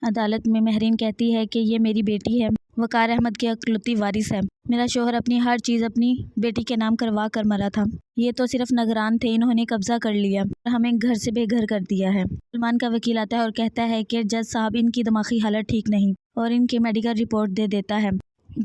عدالت میں مہرین کہتی ہے کہ یہ میری بیٹی ہے، وقار احمد کی اکلوتی وارث ہے۔ میرا شوہر اپنی ہر چیز اپنی بیٹی کے نام کروا کر مرا تھا۔ یہ تو صرف نگران تھے، انہوں نے قبضہ کر لیا اور ہمیں گھر سے بے گھر کر دیا ہے۔ سلمان کا وکیل آتا ہے اور کہتا ہے کہ جج صاحب ان کی دماغی حالت ٹھیک نہیں اور ان کی میڈیکل رپورٹ دے دیتا ہے،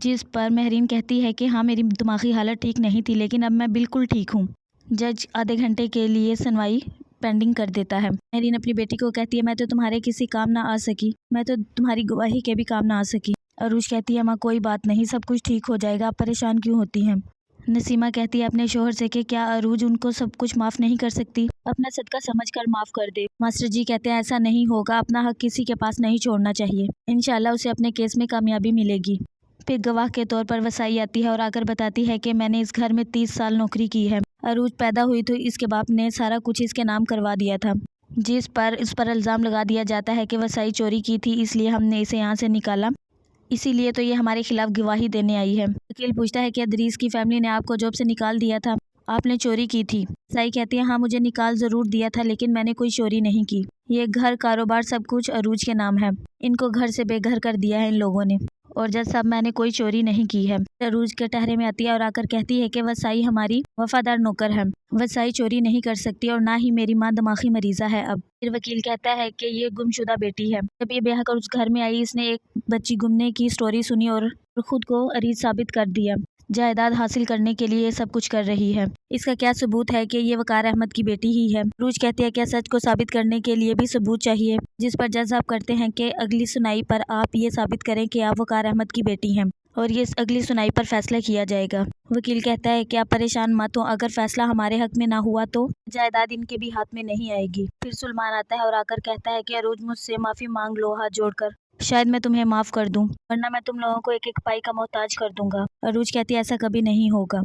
جس پر مہرین کہتی ہے کہ ہاں میری دماغی حالت ٹھیک نہیں تھی لیکن اب میں بالکل ٹھیک ہوں۔ جج آدھے گھنٹے کے لیے سنوائی پینڈنگ کر دیتا ہے۔ مہرین اپنی بیٹی کو کہتی ہے میں تو تمہارے کسی کام نہ آ سکی، میں تو تمہاری گواہی کے بھی کام نہ آ سکی۔ عروج کہتی ہے ماں کوئی بات نہیں، سب کچھ ٹھیک ہو جائے گا، آپ پریشان کیوں ہوتی ہیں؟ نسیمہ کہتی ہے اپنے شوہر سے کہ کیا عروج ان کو سب کچھ معاف نہیں کر سکتی، اپنا صدقہ سمجھ کر معاف کر دے۔ ماسٹر جی کہتے ہیں ایسا نہیں ہوگا، اپنا حق کسی کے پاس نہیں چھوڑنا چاہیے، انشاءاللہ اسے اپنے کیس میں کامیابی ملے گی۔ پھر گواہ کے طور پر وسائی آتی ہے اور آ کر بتاتی ہے کہ میں نے اس گھر میں 30 سال نوکری کی ہے۔ عروج پیدا ہوئی تو اس کے باپ نے سارا کچھ اس کے نام کروا دیا تھا، جس پر اس پر الزام لگا دیا جاتا ہے کہ وسائی چوری کی تھی، اس لیے ہم نے اسے یہاں سے نکالا، اسی لیے تو یہ ہمارے خلاف گواہی دینے آئی ہے۔ وکیل پوچھتا ہے کہ ادریس کی فیملی نے آپ کو جاب سے نکال دیا تھا، آپ نے چوری کی تھی؟ وسائی کہتی ہے ہاں مجھے نکال ضرور دیا تھا لیکن میں نے کوئی چوری نہیں کی، یہ گھر کاروبار سب کچھ عروج کے نام ہے، ان کو گھر سے بے گھر کر دیا ہے ان لوگوں نے، اور جج صاحب میں نے کوئی چوری نہیں کی ہے۔ عروج کے ٹہرے میں آتی ہے اور آ کر کہتی ہے کہ وسائی ہماری وفادار نوکر ہے، وسائی چوری نہیں کر سکتی اور نہ ہی میری ماں دماغی مریضہ ہے۔ اب پھر وکیل کہتا ہے کہ یہ گمشدہ بیٹی ہے، جب یہ بیاہ کر اس گھر میں آئی اس نے ایک بچی گمنے کی سٹوری سنی اور خود کو عریض ثابت کر دیا، جائیداد حاصل کرنے کے لیے یہ سب کچھ کر رہی ہے، اس کا کیا ثبوت ہے کہ یہ وقار احمد کی بیٹی ہی ہے؟ عروج کہتی ہے کیا سچ کو ثابت کرنے کے لیے بھی ثبوت چاہیے؟ جس پر جج صاحب کرتے ہیں کہ اگلی سنائی پر آپ یہ ثابت کریں کہ آپ وقار احمد کی بیٹی ہیں اور یہ اگلی سنائی پر فیصلہ کیا جائے گا۔ وکیل کہتا ہے کہ آپ پریشان مت ہوں، اگر فیصلہ ہمارے حق میں نہ ہوا تو جائیداد ان کے بھی ہاتھ میں نہیں آئے گی۔ پھر سلمان آتا ہے اور آ کر کہتا ہے کہ عروج مجھ سے معافی مانگ لو ہاتھ جوڑ کر، شاید میں تمہیں معاف کر دوں ورنہ میں تم لوگوں کو ایک ایک پائی کا محتاج کر دوں گا۔ عروج کہتی ہے ایسا کبھی نہیں ہوگا۔